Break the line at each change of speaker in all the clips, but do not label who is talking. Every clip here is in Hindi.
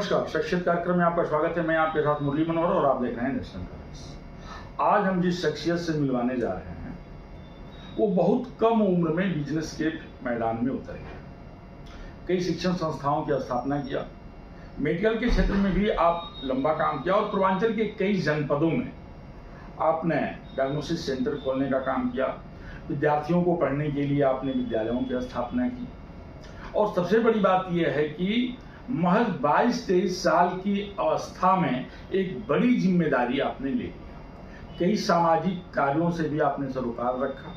नमस्कार, शख्सियत कार्यक्रम में आपका स्वागत है। मैं आपके साथ मुरली मनोहर और आप देख रहे हैं नेशनल टाइम्स। आज हम जिस शख्सियत से मिलवाने जा रहे हैं वो बहुत कम उम्र में बिजनेस के मैदान में उतर गए। कई शिक्षण संस्थाओं की स्थापना किया, मेडिकल के क्षेत्र में भी आप लंबा काम किया और पूर्वांचल के कई जनपदों में आपने डायग्नोसिस सेंटर खोलने का काम किया। विद्यार्थियों को पढ़ने के लिए आपने विद्यालयों की स्थापना की और सबसे बड़ी बात यह है कि महज 22-23 साल की अवस्था में एक बड़ी जिम्मेदारी आपने ले ली। कई सामाजिक कार्यों से भी आपने सरोकार रखा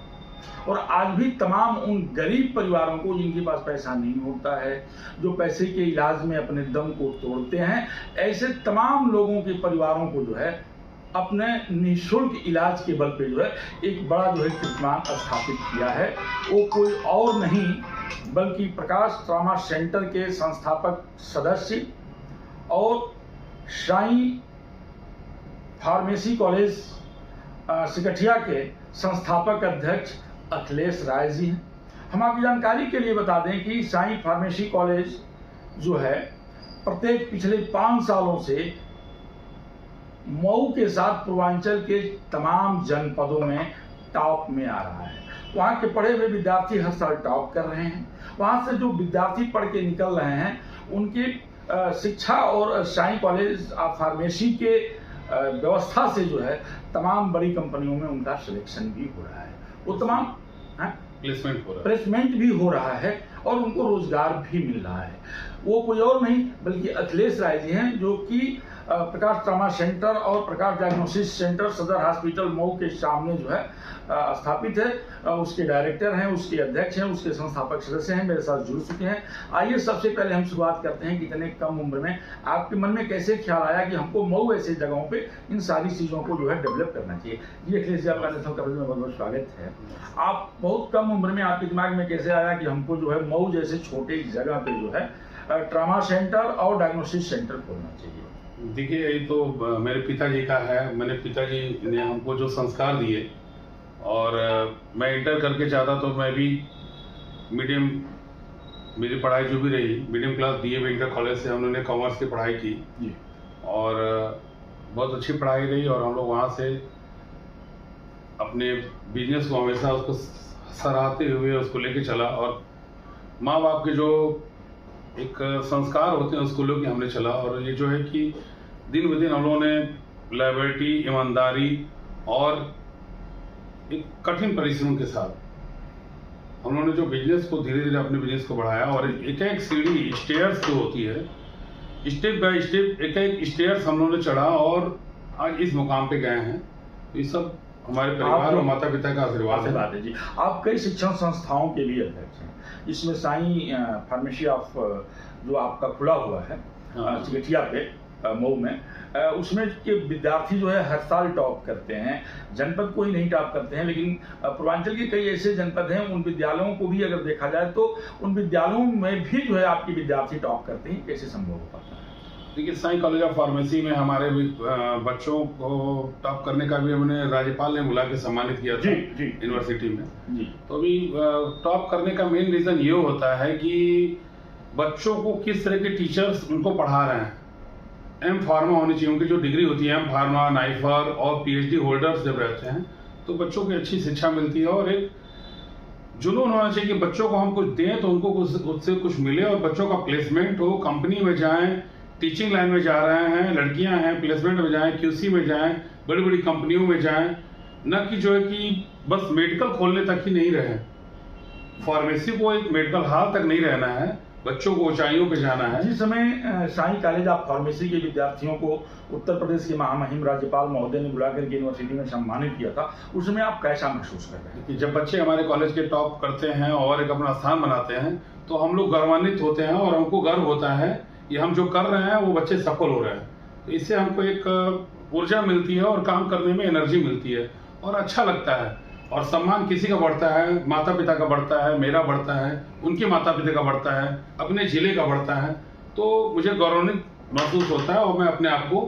और आज भी तमाम उन गरीब परिवारों को जिनके पास पैसा नहीं होता है, जो पैसे के इलाज में अपने दम को तोड़ते हैं, ऐसे तमाम लोगों के परिवारों को जो है अपने निःशुल्क इलाज के बल पे जो है एक बड़ा जो है कीर्तिमान स्थापित किया है। वो कोई और नहीं बल्कि प्रकाश ट्रामा सेंटर के संस्थापक सदस्य और साई फार्मेसी कॉलेज सिकठिया के संस्थापक अध्यक्ष अखिलेश राय जी हैं। हम आपकी जानकारी के लिए बता दें कि साई फार्मेसी कॉलेज जो है प्रत्येक पिछले 5 सालों से मऊ के साथ पूर्वांचल के तमाम जनपदों में टॉप में आ रहा है। वहाँ के पढ़े हुए विद्यार्थी हर साल टॉप कर रहे हैं। वहाँ से जो विद्यार्थी पढ़ के निकल रहे हैं उनकी शिक्षा और साई कॉलेज ऑफ फार्मेसी के व्यवस्था से जो है तमाम बड़ी कंपनियों में उनका सिलेक्शन भी हो रहा है। वो तमाम प्लेसमेंट भी हो रहा है और उनको रोजगार भी मिल रहा है। वो कोई और नहीं बल्कि अखिलेश राय जी हैं, जो कि प्रकाश ट्रामा सेंटर और प्रकाश डायग्नोसिस सेंटर सदर हॉस्पिटल मऊ के सामने जो है स्थापित है। उसके डायरेक्टर हैं, उसके अध्यक्ष हैं, उसके संस्थापक सदस्य हैं, मेरे साथ जुड़ चुके हैं। आइए सबसे पहले हम शुरुआत करते हैं कि इतने कम उम्र में आपके मन में कैसे ख्याल आया कि हमको मऊ ऐसे जगहों पे इन सारी चीज़ों को जो है डेवलप करना चाहिए। जी अखिलेश जी, आपका नेशनल कवरेज में बहुत बहुत स्वागत है। आप बहुत कम उम्र में आपके दिमाग में कैसे आया कि हमको जो है मऊ जैसे छोटे जगह पे जो है ट्रामा सेंटर और डायग्नोसिस सेंटर खोलना चाहिए?
देखिए, ये तो मेरे पिताजी का है। मैंने पिताजी ने हमको जो संस्कार दिए और मैं इंटर करके चाहता तो मैं भी मीडियम, मेरी पढ़ाई जो भी रही medium class DAV inter college से हम लोगों ने कॉमर्स की पढ़ाई की और बहुत अच्छी पढ़ाई रही और हम लोग वहाँ से अपने बिजनेस को हमेशा उसको सराहते हुए उसको लेके चला और माँ बाप के जो एक संस्कार होते हैं स्कूलों की हमने चला। और ये जो है कि दिन ब दिन हम लोगों ने लायबिलिटी, ईमानदारी और एक कठिन परिश्रम के साथ हम लोगों ने जो बिजनेस को धीरे धीरे अपने बिजनेस को बढ़ाया और एक एक सीढ़ी स्टेयर्स जो होती है, स्टेप बाय स्टेप एक एक स्टेयर्स हम लोगों ने चढ़ा और आज इस मुकाम पे गए हैं। तो ये सब हमारे परिवार और माता पिता का आशीर्वाद है।
जी, आप कई शिक्षण संस्थाओं के लिए अध्यक्ष हैं, इसमें साई फार्मेसी ऑफ जो आपका खुला हुआ है सिकठिया पे मऊ में, उसमें के विद्यार्थी जो है हर साल टॉप करते हैं। जनपद को ही नहीं टॉप करते हैं लेकिन पूर्वांचल के कई ऐसे जनपद हैं, उन विद्यालयों को भी अगर देखा जाए तो उन विद्यालयों में भी जो है आपके विद्यार्थी टॉप करते हैं। कैसे संभव हो पाता है?
देखिए, साई कॉलेज ऑफ फार्मेसी में हमारे बच्चों को टॉप करने का भी हमने राज्यपाल ने बुला के सम्मानित किया था यूनिवर्सिटी में जी। तो अभी टॉप करने का मेन रीजन ये होता है कि बच्चों को किस तरह के टीचर्स उनको पढ़ा रहे हैं। एम फार्मा होनी चाहिए, उनकी जो डिग्री होती है एम फार्मा, नाइफर और PhD होल्डर्स जब रहते हैं तो बच्चों की अच्छी शिक्षा मिलती है और एक जुनून होना चाहिए कि बच्चों को हम कुछ दें तो उनको उससे कुछ मिले और बच्चों का प्लेसमेंट हो, कंपनी में जाएं, टीचिंग लाइन में जा रहे हैं, लड़कियां हैं प्लेसमेंट में जाएं, QC में जाएं, बड़ी बड़ी कंपनियों में जाएं, न कि जो है कि बस मेडिकल खोलने तक ही नहीं रहे। फार्मेसी को एक मेडिकल हॉल तक नहीं रहना है, बच्चों को ऊंचाइयों पे जाना है।
जिस समय साई कॉलेज ऑफ फार्मेसी के विद्यार्थियों को उत्तर प्रदेश के महामहिम राज्यपाल महोदय ने बुलाकर के यूनिवर्सिटी में सम्मानित किया था, उस समय आप कैसा महसूस कर रहे हैं?
कि जब बच्चे हमारे कॉलेज के टॉप करते हैं और एक अपना स्थान बनाते हैं तो हम लोग गौरवान्वित होते हैं और हमको गर्व होता है कि हम जो कर रहे हैं वो बच्चे सफल हो रहे हैं। तो इससे हमको एक ऊर्जा मिलती है और काम करने में एनर्जी मिलती है और अच्छा लगता है। और सम्मान किसी का बढ़ता है, माता पिता का बढ़ता है, मेरा बढ़ता है, उनके माता पिता का बढ़ता है, अपने जिले का बढ़ता है, तो मुझे गौरवान्वित महसूस होता है और मैं अपने आप को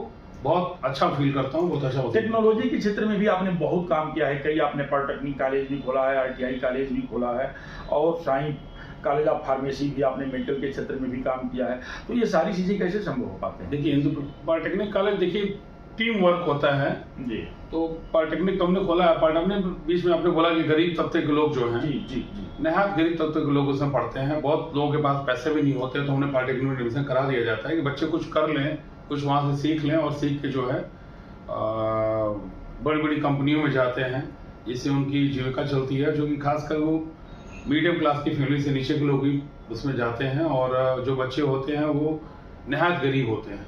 बहुत अच्छा फील करता हूँ, बहुत अच्छा होता है।
टेक्नोलॉजी के क्षेत्र में भी आपने बहुत काम किया है। कई आपने पॉलिटेक्निक कॉलेज भी खोला है, ITI कॉलेज भी खोला है और साई कॉलेज ऑफ फार्मेसी भी आपने मेडिकल के क्षेत्र में भी काम किया है, तो ये सारी चीज़ें कैसे संभव हो पाते हैं?
देखिए, हिंदू पॉलिटेक्निक कॉलेज, देखिए टीम वर्क होता है
जी।
तो पॉलिटेक्निक हमने खोला है। पॉलिटेक्निक बीच में आपने बोला कि गरीब तबके के लोग जो हैं,
जी जी जी,
नहायत गरीब तबके के लोग उसमें पढ़ते हैं। बहुत लोगों के पास पैसे भी नहीं होते, तो हमने पॉलिटेक्निक में एडमिशन करा दिया जाता है कि बच्चे कुछ कर लें, कुछ वहाँ से सीख लें और सीख के जो है बड़ी बड़ी कंपनियों में जाते हैं, जिससे उनकी जीविका चलती है। जो कि खासकर वो मीडियम क्लास की फैमिली से नीचे के लोग भी उसमें जाते हैं, और जो बच्चे होते हैं वो नहायत गरीब होते हैं।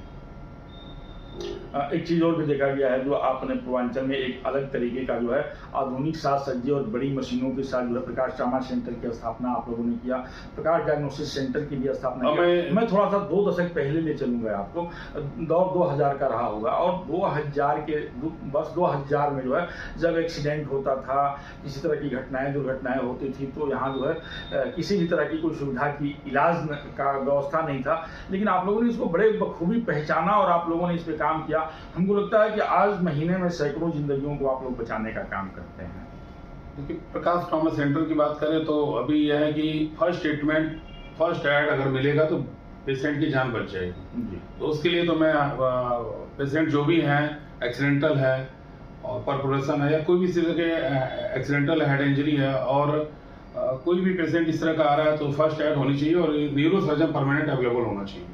एक चीज़ और भी देखा गया है, जो आपने पूर्वांचल में एक अलग तरीके का जो है आधुनिक साज सज्जे और बड़ी मशीनों के साथ जो है प्रकाश ट्रामा सेंटर की स्थापना आप लोगों ने किया, प्रकाश डायग्नोसिस सेंटर की भी स्थापना की। मैं थोड़ा सा 2 दशक पहले ले चलूंगा आपको, दौर 2000 का रहा होगा, और 2000 में जो है जब एक्सीडेंट होता था, किसी तरह की घटनाएं दुर्घटनाएं होती थी, तो यहाँ जो है किसी भी तरह की कोई सुविधा की इलाज का व्यवस्था नहीं था, लेकिन आप लोगों ने इसको बड़े बखूबी पहचाना और आप लोगों ने इस पर काम किया। हमको लगता है कि आज महीने में सैकड़ों जिंदगियों को आप लोग बचाने का काम करते हैं।
देखिए, प्रकाश ट्रॉमा सेंटर की बात करें तो अभी यह है कि फर्स्ट ट्रीटमेंट, फर्स्ट एड अगर मिलेगा तो पेशेंट की जान बच जाएगी जी। तो उसके लिए तो मैं पेशेंट जो भी हैं, एक्सीडेंटल है और परफोरेशन है या कोई भी इस तरह के एक्सीडेंटल हेड इंजरी है, और कोई भी पेशेंट इस तरह का आ रहा है तो फर्स्ट एड होनी चाहिए और न्यूरो सर्जन परमानेंट अवेलेबल होना चाहिए।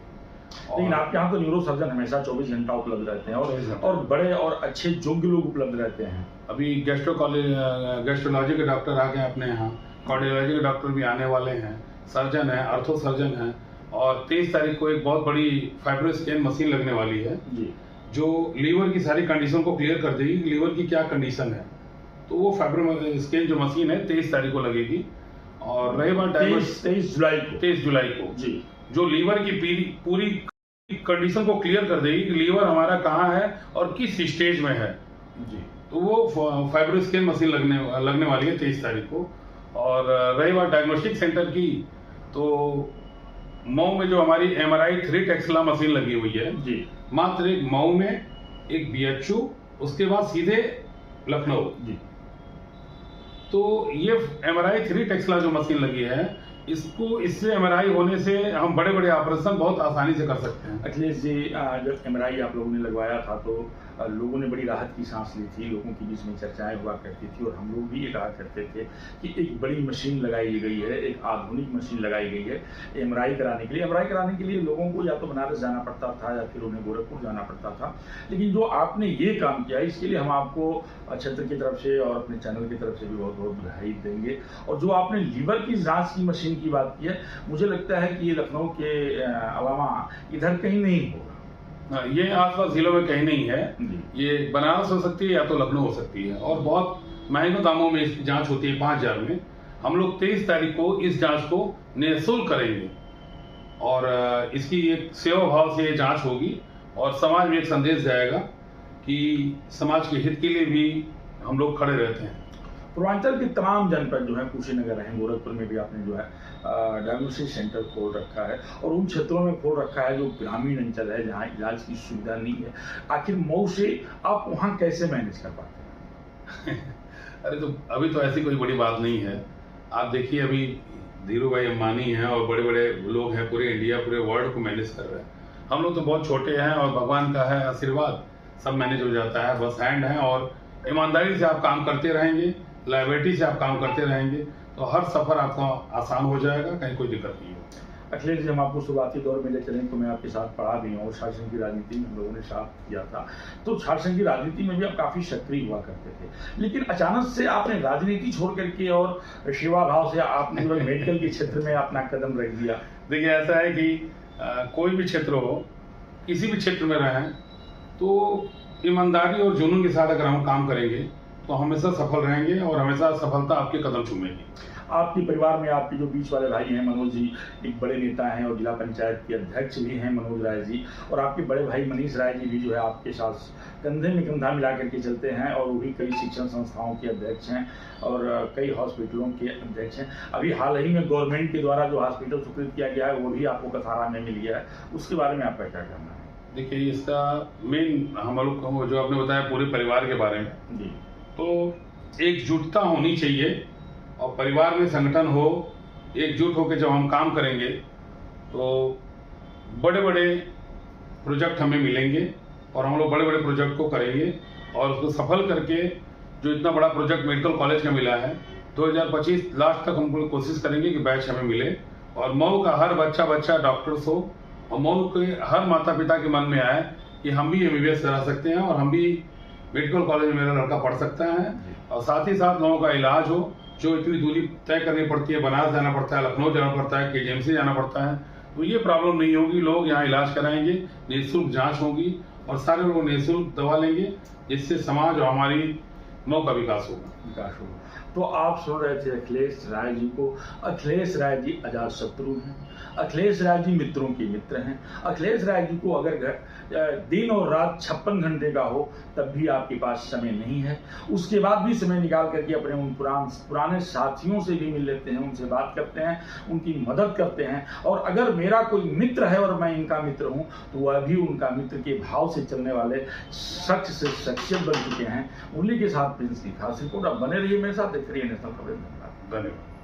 लेकिन आपके यहाँ तो न्यूरो सर्जन हमेशा 24 घंटा उपलब्ध रहते हैं, और बड़े और अच्छे योग्य लोग उपलब्ध रहते हैं।
अभी गैस्ट्रोलॉजी के डॉक्टर आ गए अपने यहाँ, कार्डियोलॉजी के डॉक्टर भी आने वाले हैं, सर्जन है, आर्थो सर्जन है, और 23 तारीख को एक बहुत बड़ी फाइब्रोस्कैन मशीन लगने वाली है जी, जो लीवर की सारी कंडीशन को क्लियर कर देगी कि लीवर की क्या कंडीशन है। तो वो फाइब्रोस्कैन जो मशीन है 23 तारीख को लगेगी। और रही बात 23 जुलाई को जी, जो लीवर की पूरी कंडीशन को क्लियर कर देगी कि लीवर हमारा कहाँ है और किस स्टेज में है जी। तो वो फाइब्रोस्कैन मशीन लगने वाली है 23 तारीख को। और रही बात डायग्नोस्टिक सेंटर की, तो मऊ में जो हमारी MRI 3 टेक्सला मशीन लगी हुई है जी, मात्र एक मऊ में, एक BHU, उसके बाद सीधे लखनऊ जी। तो ये MRI 3 टेक्सला जो मशीन लगी है, इससे MRI होने से हम बड़े बड़े ऑपरेशन बहुत आसानी से कर सकते हैं।
अखिलेश जी, जब MRI आप लोगों ने लगवाया था तो लोगों ने बड़ी राहत की सांस ली थी, लोगों के बीच में चर्चाएं हुआ करती थी, और हम लोग भी ये कहा करते थे कि एक बड़ी मशीन लगाई गई है, एक आधुनिक मशीन लगाई गई है MRI कराने के लिए। MRI कराने के लिए लोगों को या तो बनारस जाना पड़ता था या फिर उन्हें गोरखपुर जाना पड़ता था, लेकिन जो आपने ये काम किया इसके लिए हम आपको क्षेत्र की तरफ से और अपने चैनल की तरफ से भी बहुत बहुत बधाई देंगे। और जो आपने लीवर की जाँच की मशीन की बात की है, मुझे लगता है कि ये लखनऊ के अलावा इधर कहीं नहीं होगा,
ये आसपास जिलों में कहीं नहीं है। ये बनारस हो सकती है या तो लखनऊ हो सकती है, और बहुत महंगे दामों में इसकी जांच होती है 5000 में। हम लोग 23 तारीख को इस जांच को निःशुल्क करेंगे, और इसकी एक सेवा भाव से ये जांच होगी, और समाज में एक संदेश जाएगा कि समाज के हित के लिए भी हम लोग खड़े रहते हैं।
पूर्वांचल के तमाम जनपद जो है, कुशीनगर है, गोरखपुर में भी आपने जो है डायग्नोस्टिक सेंटर खोल रखा है, और उन क्षेत्रों में खोल रखा है जो ग्रामीण अंचल है, जहाँ इलाज की सुविधा नहीं है। आखिर मऊ से आप वहाँ कैसे मैनेज कर पाते हैं?
अरे तो अभी तो ऐसी कोई बड़ी बात नहीं है। आप देखिए, अभी धीरू भाई अंबानी हैं और बड़े बड़े लोग हैं, पूरे इंडिया, पूरे वर्ल्ड को मैनेज कर रहे हैं। हम लोग तो बहुत छोटे हैं, और भगवान का है आशीर्वाद, सब मैनेज हो जाता है, बस हैंड है। और ईमानदारी से आप काम करते रहेंगे, लाइबिलिटी से आप काम करते रहेंगे, तो हर सफर आपका आसान हो जाएगा, कहीं कोई दिक्कत नहीं होगी।
अखिलेश जी, हम आपको शुरुआती दौर में ले चलें तो मैं आपके साथ पढ़ा भी हूँ, और शासन की राजनीति में हम लोगों ने साथ किया था, तो शासन की राजनीति में भी आप काफ़ी सक्रिय हुआ करते थे, लेकिन अचानक से आपने राजनीति छोड़ करके और सेवा भाव से आपने मेडिकल के क्षेत्र में अपना कदम रख दिया।
देखिए, ऐसा है कि कोई भी क्षेत्र हो, किसी भी क्षेत्र में रहें, तो ईमानदारी और जुनून के साथ अगर हम काम करेंगे तो हमेशा सफल रहेंगे, और हमेशा सफलता आपके कदम चूमेगी।
आपके परिवार में आपके जो बीच वाले भाई हैं मनोज जी, एक बड़े नेता हैं और जिला पंचायत के अध्यक्ष भी हैं मनोज राय जी, और आपके बड़े भाई मनीष राय जी भी जो है आपके साथ कंधे में कंधा मिला करके चलते हैं, और वो भी कई शिक्षण संस्थाओं के अध्यक्ष हैं और कई हॉस्पिटलों के अध्यक्ष हैं। अभी हाल ही में गवर्नमेंट के द्वारा जो हॉस्पिटल स्वीकृत किया गया है वो भी आपको कसारा में मिल गया है, उसके बारे में आपका क्या कहना है?
देखिए, इसका मेन हम लोग को जो आपने बताया पूरे परिवार के बारे में जी, तो एकजुटता होनी चाहिए, और परिवार में संगठन हो एकजुट होकर जब हम काम करेंगे तो बड़े बड़े प्रोजेक्ट हमें मिलेंगे और हम लोग बड़े बड़े प्रोजेक्ट को करेंगे और उसको सफल करके जो इतना बड़ा प्रोजेक्ट मेडिकल कॉलेज का मिला है 2025 लास्ट तक हम लोग कोशिश करेंगे कि बैच हमें मिले और मऊ का हर बच्चा डॉक्टर्स हो और मऊ के हर माता पिता के मन में आए कि हम भी MBBS करा सकते हैं और हम भी मेडिकल कॉलेज में मेरा लड़का पढ़ सकता है और साथ ही साथ लोगों का इलाज हो जो इतनी दूरी तय करनी पड़ती है, बनारस जाना पड़ता है, लखनऊ जाना पड़ता है, KGMC जाना पड़ता है, तो ये प्रॉब्लम नहीं होगी। लोग यहाँ इलाज कराएंगे, निःशुल्क जांच होगी और सारे लोग निःशुल्क दवा लेंगे, जिससे समाज और हमारी मऊ का विकास होगा।
तो आप सुन रहे थे अखिलेश राय जी को। अखिलेश राय जी अजातशत्रु हैं, अखिलेश राय जी मित्रों के मित्र हैं। अखिलेश राय जी को अगर दिन और रात 56 घंटे का हो तब भी आपके पास समय नहीं है, उसके बाद भी समय निकाल करके अपने उन पुराने साथियों से भी मिल लेते हैं, उनसे बात करते हैं, उनकी मदद करते हैं। और अगर मेरा कोई मित्र है और मैं इनका मित्र हूं तो वह भी उनका मित्र के भाव से चलने वाले शख्स से शख्सियत बन चुके हैं। उन्हीं के साथ प्रिंस की खास रिपोर्ट। अब बने रहिए मेरे साथ, देखते रहिए नेशनल खबरें।
धन्यवाद।